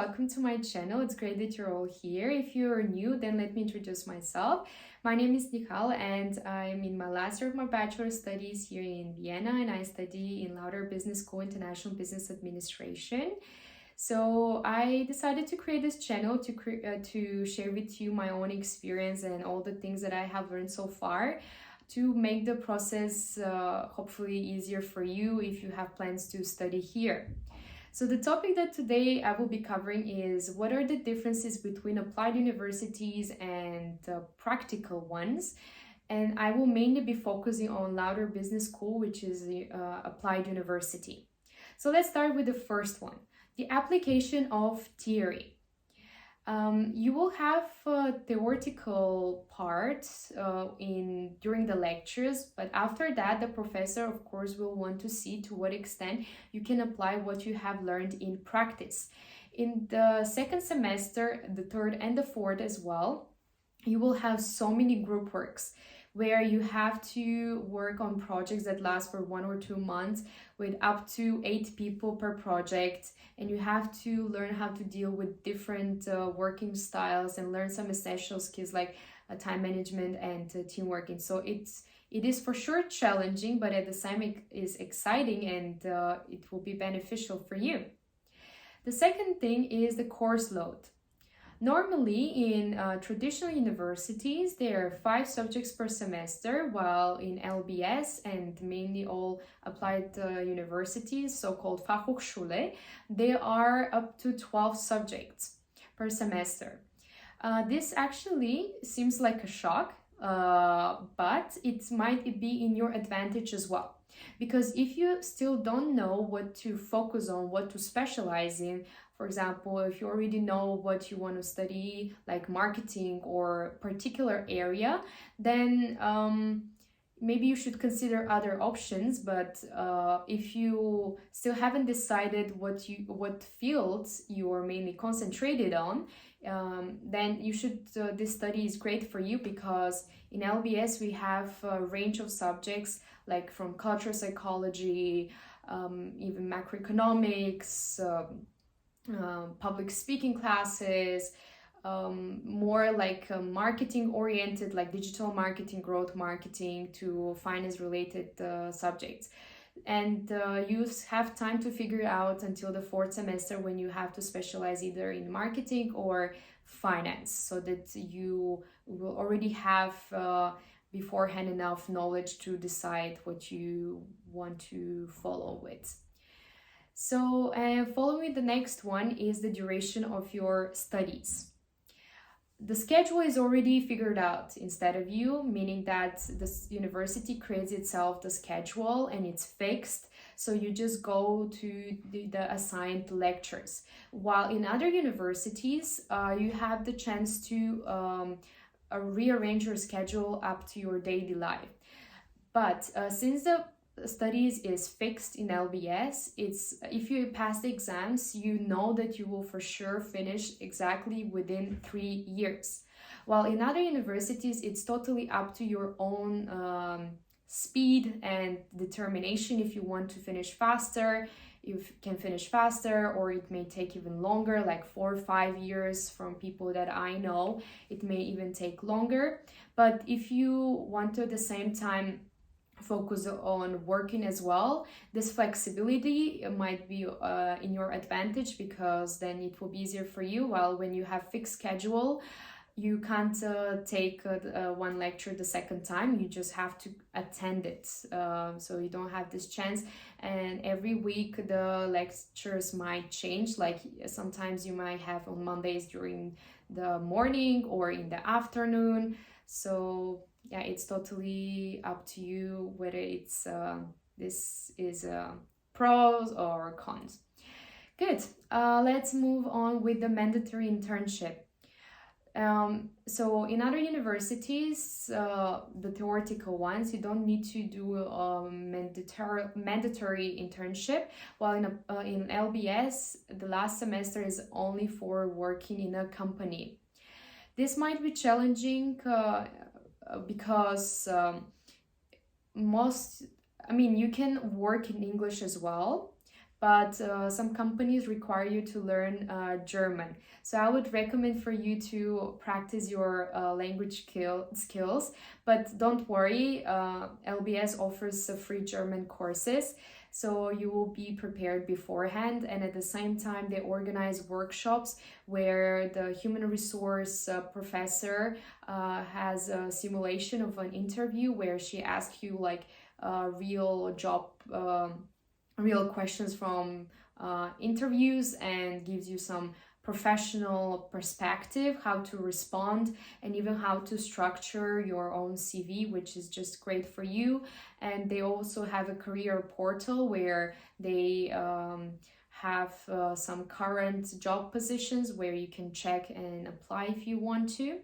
welcome to my channel. It's great that you're all here. If you're new, then let me introduce myself. My name is Nihal and I'm in my last year of my bachelor studies here in Vienna, and I study in Lauder Business School International Business Administration. So I decided to create this channel to share with you my own experience and all the things that I have learned so far, to make the process hopefully easier for you if you have plans to study here. So the topic that today I will be covering is what are the differences between applied universities and practical ones. And I will mainly be focusing on Lauder Business School, which is the applied university. So let's start with the first one, the application of theory. You will have theoretical parts during the lectures, but after that the professor of course will want to see to what extent you can apply what you have learned in practice. In the second semester, the third and the fourth as well, you will have so many group works where you have to work on projects that last for 1 or 2 months with up to 8 people per project, and you have to learn how to deal with different working styles and learn some essential skills like time management and team working. So it is for sure challenging, but at the same it is exciting, and it will be beneficial for you. The second thing is the course load. Normally, in traditional universities, there are 5 subjects per semester, while in LBS and mainly all applied universities, so-called Fachhochschule, there are up to 12 subjects per semester. This actually seems like a shock, but it might be in your advantage as well. Because if you still don't know what to focus on, what to specialize in, for example, if you already know what you want to study, like marketing or particular area, then maybe you should consider other options. But if you still haven't decided what fields you are mainly concentrated on, then you should. This study is great for you, because in LBS we have a range of subjects like from cultural psychology, even macroeconomics. Public speaking classes, more like marketing oriented, like digital marketing, growth marketing, to finance related subjects. And you have time to figure out until the 4th semester when you have to specialize either in marketing or finance, so that you will already have beforehand enough knowledge to decide what you want to follow with. So following the next one is the duration of your studies. The schedule is already figured out instead of you, meaning that the university creates itself the schedule and it's fixed. So you just go to the assigned lectures. While in other universities, you have the chance to rearrange your schedule up to your daily life. But since the studies is fixed in LBS, it's if you pass the exams, you know that you will for sure finish exactly within 3 years. While in other universities, it's totally up to your own speed and determination. If you want to finish faster, you can finish faster, or it may take even longer, like 4 or 5 years. From people that I know, it may even take longer. But if you want to at the same time focus on working as well, this flexibility might be in your advantage, because then it will be easier for you. While when you have fixed schedule, you can't take one lecture the second time, you just have to attend it, so you don't have this chance. And every week the lectures might change, like sometimes you might have on Mondays during the morning or in the afternoon. So yeah, it's totally up to you whether it's this is pros or cons. Good. Let's move on with the mandatory internship. So in other universities, the theoretical ones, you don't need to do a mandatory internship, while in LBS, the last semester is only for working in a company. This might be challenging because you can work in English as well, but some companies require you to learn German. So I would recommend for you to practice your language skills, but don't worry, LBS offers free German courses. So you will be prepared beforehand, and at the same time they organize workshops where the human resource professor has a simulation of an interview where she asks you like real job real questions from interviews and gives you some professional perspective how to respond and even how to structure your own CV, which is just great for you. And they also have a career portal where they have some current job positions where you can check and apply if you want to.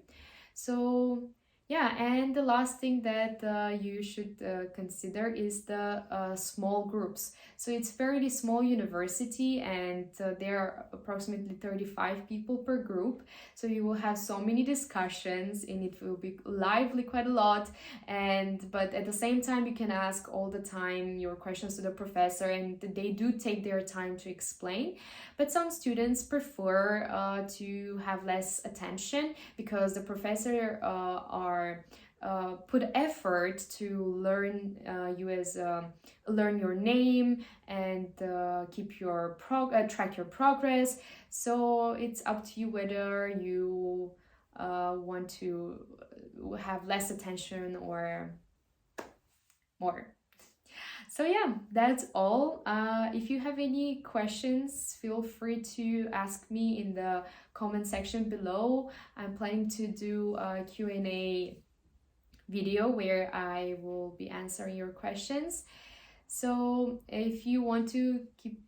So yeah, and the last thing that you should consider is the small groups. So it's fairly small university, and there are approximately 35 people per group. So you will have so many discussions, and it will be lively quite a lot. But at the same time, you can ask all the time your questions to the professor, and they do take their time to explain. But some students prefer to have less attention because the professor put effort to learn learn your name and keep your track your progress. So it's up to you whether you want to have less attention or more. So yeah, that's all. If you have any questions, feel free to ask me in the comment section below. I'm planning to do a Q&A video where I will be answering your questions. So if you want to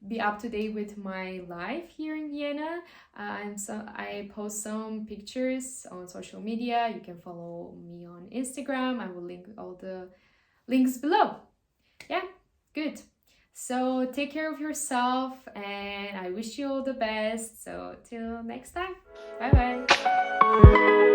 be up to date with my life here in Vienna, I post some pictures on social media. You can follow me on Instagram. I will link all the links below. Yeah, good. So take care of yourself, and I wish you all the best. So till next time, bye bye.